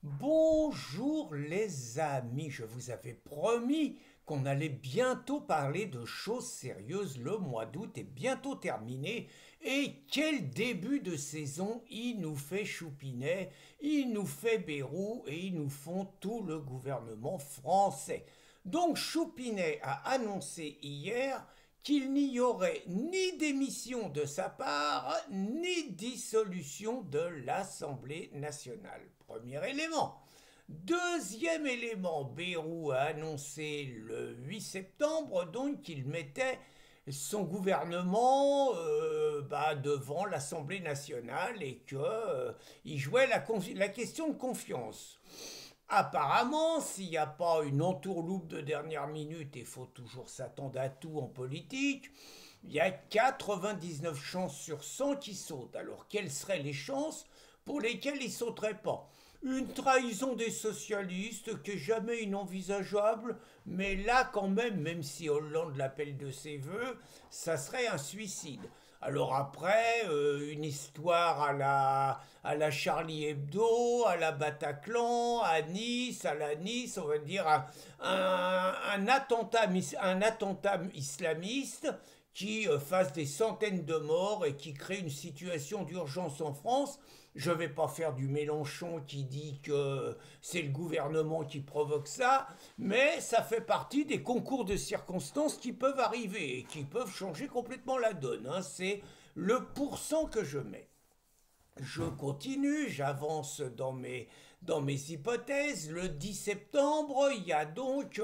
Bonjour les amis, je vous avais promis qu'on allait bientôt parler de choses sérieuses. Le mois d'août est bientôt terminé et quel début de saison il nous fait Choupinet, il nous fait Bayrou et ils nous font tout le gouvernement français. Donc Choupinet a annoncé hier qu'il n'y aurait ni démission de sa part, ni dissolution de l'Assemblée nationale. Premier élément. Deuxième élément, Bayrou a annoncé le 8 septembre donc qu'il mettait son gouvernement devant l'Assemblée nationale et qu'il jouait la question de confiance. Apparemment, s'il n'y a pas une entourloupe de dernière minute, et il faut toujours s'attendre à tout en politique, il y a 99 chances sur 100 qui sautent. Alors, quelles seraient les chances pour lesquelles ils ne sauteraient pas? Une trahison des socialistes qui est jamais inenvisageable, mais là quand même si Hollande l'appelle de ses voeux, ça serait un suicide. Alors après, une histoire à la Charlie Hebdo, à la Bataclan, à Nice, à la Nice, on va dire un attentat islamiste qui fasse des centaines de morts et qui crée une situation d'urgence en France. Je ne vais pas faire du Mélenchon qui dit que c'est le gouvernement qui provoque ça, mais ça fait partie des concours de circonstances qui peuvent arriver et qui peuvent changer complètement la donne, hein. C'est le pourcent que je mets. Je continue, j'avance dans mes hypothèses. Le 10 septembre, il y a donc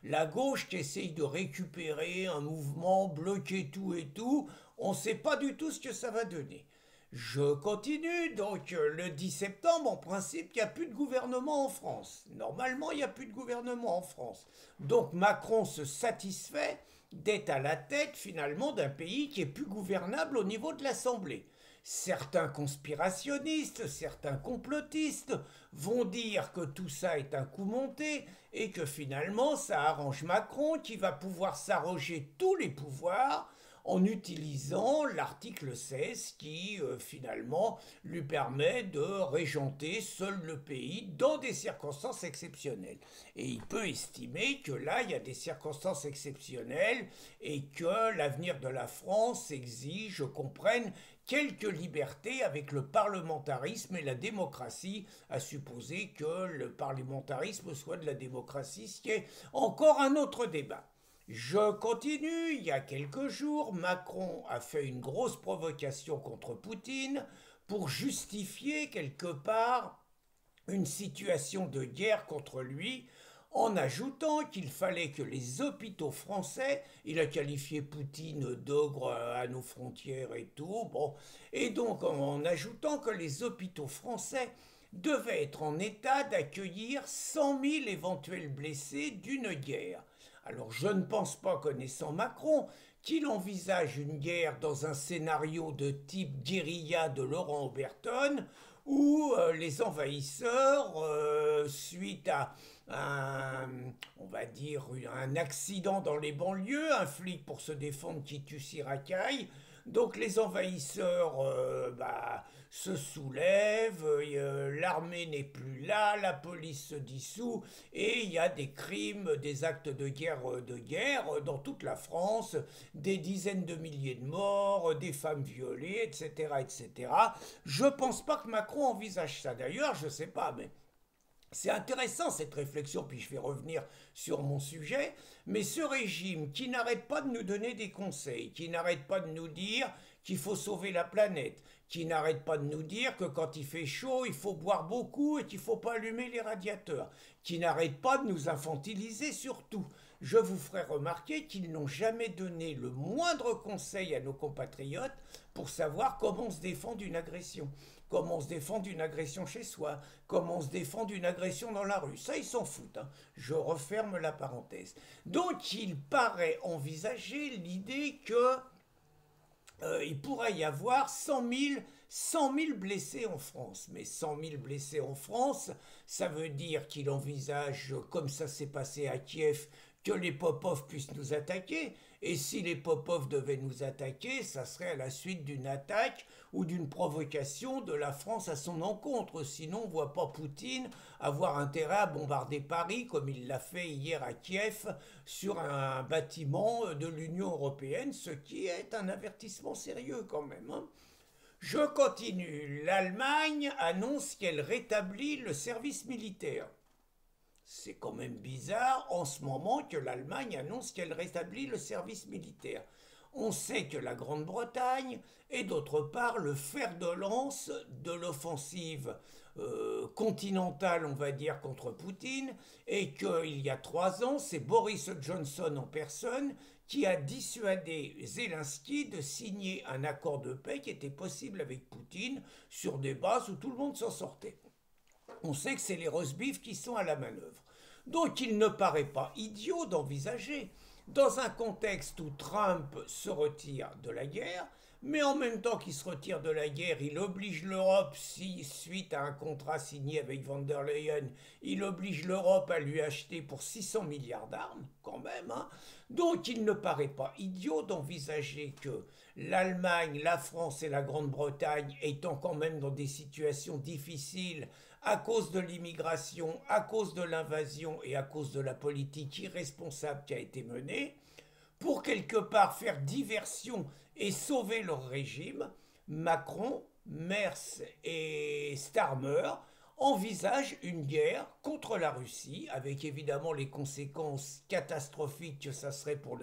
la gauche qui essaye de récupérer un mouvement, bloquer tout et tout. On ne sait pas du tout ce que ça va donner. Je continue, donc le 10 septembre, en principe, il n'y a plus de gouvernement en France. Normalement, il n'y a plus de gouvernement en France. Donc Macron se satisfait d'être à la tête finalement d'un pays qui est plus gouvernable au niveau de l'Assemblée. Certains conspirationnistes, certains complotistes vont dire que tout ça est un coup monté et que finalement ça arrange Macron qui va pouvoir s'arroger tous les pouvoirs en utilisant l'article 16 qui finalement lui permet de régenter seul le pays dans des circonstances exceptionnelles. Et il peut estimer que là, il y a des circonstances exceptionnelles et que l'avenir de la France exige qu'on prenne quelques libertés avec le parlementarisme et la démocratie, à supposer que le parlementarisme soit de la démocratie, ce qui est encore un autre débat. Je continue, il y a quelques jours, Macron a fait une grosse provocation contre Poutine pour justifier quelque part une situation de guerre contre lui en ajoutant qu'il fallait que les hôpitaux français, il a qualifié Poutine d'ogre à nos frontières et tout, bon, et donc en ajoutant que les hôpitaux français devaient être en état d'accueillir 100 000 éventuels blessés d'une guerre. Alors je ne pense pas, connaissant Macron, qu'il envisage une guerre dans un scénario de type guérilla de Laurent Oberton, où les envahisseurs, suite à on va dire, un accident dans les banlieues, un flic pour se défendre qui tue Siracaille, donc les envahisseurs se soulèvent, l'armée n'est plus là, la police se dissout et il y a des crimes, des actes de guerre dans toute la France, des dizaines de milliers de morts, des femmes violées, etc., etc. Je pense pas que Macron envisage ça. D'ailleurs, je sais pas, mais c'est intéressant cette réflexion, puis je vais revenir sur mon sujet, mais ce régime qui n'arrête pas de nous donner des conseils, qui n'arrête pas de nous dire qu'il faut sauver la planète, qui n'arrête pas de nous dire que quand il fait chaud, il faut boire beaucoup et qu'il ne faut pas allumer les radiateurs, qui n'arrête pas de nous infantiliser surtout. Je vous ferai remarquer qu'ils n'ont jamais donné le moindre conseil à nos compatriotes pour savoir comment on se défend d'une agression, comment on se défend d'une agression chez soi, comment on se défend d'une agression dans la rue. Ça, ils s'en foutent, hein. Je referme la parenthèse. Donc, il paraît envisager l'idée que il pourrait y avoir 100 000 blessés en France. Mais 100 000 blessés en France, ça veut dire qu'il envisage, comme ça s'est passé à Kiev, que les Popov puissent nous attaquer. Et si les Popov devaient nous attaquer, ça serait à la suite d'une attaque ou d'une provocation de la France à son encontre. Sinon, on ne voit pas Poutine avoir intérêt à bombarder Paris comme il l'a fait hier à Kiev sur un bâtiment de l'Union européenne, ce qui est un avertissement sérieux quand même, hein. Je continue. L'Allemagne annonce qu'elle rétablit le service militaire. C'est quand même bizarre en ce moment que l'Allemagne annonce qu'elle rétablit le service militaire. On sait que la Grande-Bretagne est d'autre part le fer de lance de l'offensive continentale, on va dire, contre Poutine, et qu'il y a 3 ans, c'est Boris Johnson en personne qui a dissuadé Zelensky de signer un accord de paix qui était possible avec Poutine sur des bases où tout le monde s'en sortait. On sait que c'est les rosbifs qui sont à la manœuvre. Donc il ne paraît pas idiot d'envisager, dans un contexte où Trump se retire de la guerre, mais en même temps qu'il se retire de la guerre, il oblige l'Europe, suite à un contrat signé avec von der Leyen, il oblige l'Europe à lui acheter pour 600 milliards d'armes, quand même, hein. Donc il ne paraît pas idiot d'envisager que l'Allemagne, la France et la Grande-Bretagne, étant quand même dans des situations difficiles à cause de l'immigration, à cause de l'invasion et à cause de la politique irresponsable qui a été menée, pour quelque part faire diversion et sauver leur régime, Macron, Merz et Starmer envisagent une guerre contre la Russie, avec évidemment les conséquences catastrophiques que ça serait pour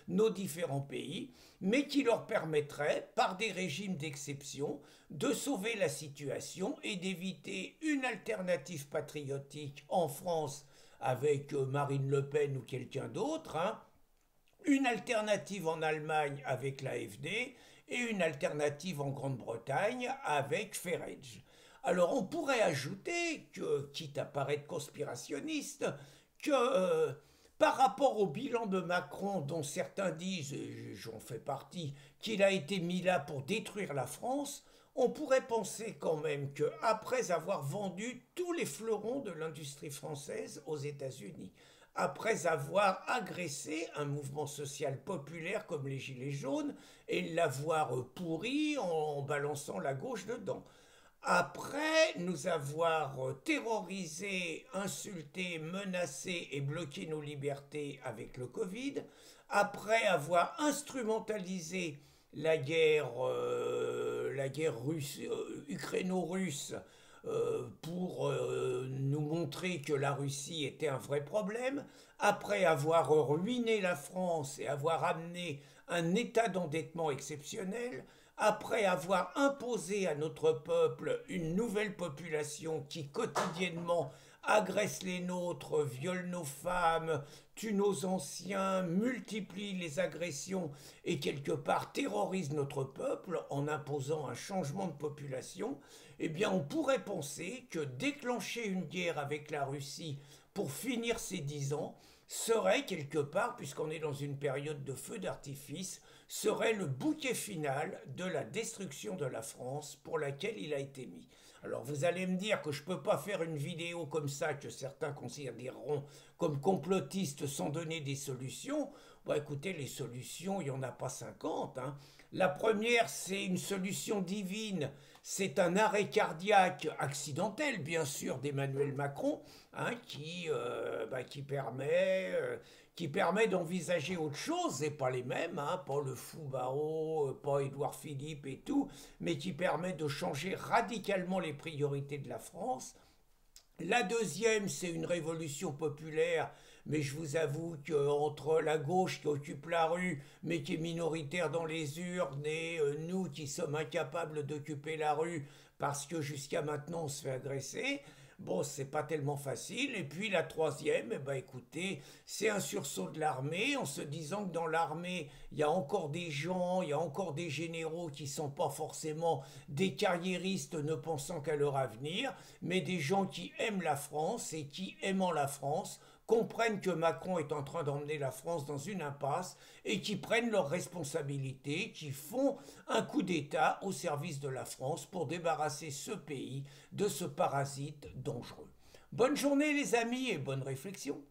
nos différents pays, mais qui leur permettrait, par des régimes d'exception, de sauver la situation et d'éviter une alternative patriotique en France avec Marine Le Pen ou quelqu'un d'autre, hein, une alternative en Allemagne avec l'AfD et une alternative en Grande-Bretagne avec Farage. Alors on pourrait ajouter que, quitte à paraître conspirationniste, que par rapport au bilan de Macron, dont certains disent, et j'en fais partie, qu'il a été mis là pour détruire la France, on pourrait penser quand même qu'après avoir vendu tous les fleurons de l'industrie française aux États-Unis, après avoir agressé un mouvement social populaire comme les Gilets jaunes et l'avoir pourri en balançant la gauche dedans, après nous avoir terrorisé, insulté, menacé et bloqué nos libertés avec le Covid, après avoir instrumentalisé la guerre russe, ukraino-russe pour nous montrer que la Russie était un vrai problème, après avoir ruiné la France et avoir amené un état d'endettement exceptionnel, après avoir imposé à notre peuple une nouvelle population qui quotidiennement agresse les nôtres, viole nos femmes, tue nos anciens, multiplie les agressions et quelque part terrorise notre peuple en imposant un changement de population, eh bien on pourrait penser que déclencher une guerre avec la Russie pour finir ces 10 ans serait quelque part, puisqu'on est dans une période de feu d'artifice, serait le bouquet final de la destruction de la France pour laquelle il a été mis. Alors vous allez me dire que je ne peux pas faire une vidéo comme ça que certains considéreront comme complotiste sans donner des solutions. Bon écoutez, les solutions, il n'y en a pas 50, hein. La première, c'est une solution divine, c'est un arrêt cardiaque accidentel, bien sûr, d'Emmanuel Macron, hein, qui permet d'envisager autre chose, et pas les mêmes, hein, pas le fou Barrault, pas Édouard Philippe et tout, mais qui permet de changer radicalement les priorités de la France. La deuxième, c'est une révolution populaire, mais je vous avoue qu'entre la gauche qui occupe la rue, mais qui est minoritaire dans les urnes, et nous qui sommes incapables d'occuper la rue parce que jusqu'à maintenant on se fait agresser, bon, c'est pas tellement facile. Et puis la troisième, eh ben, écoutez, c'est un sursaut de l'armée en se disant que dans l'armée, il y a encore des gens, il y a encore des généraux qui sont pas forcément des carriéristes ne pensant qu'à leur avenir, mais des gens qui aiment la France et qui, aimant la France, comprennent que Macron est en train d'emmener la France dans une impasse et qui prennent leurs responsabilités, qui font un coup d'État au service de la France pour débarrasser ce pays de ce parasite dangereux. Bonne journée les amis et bonne réflexion.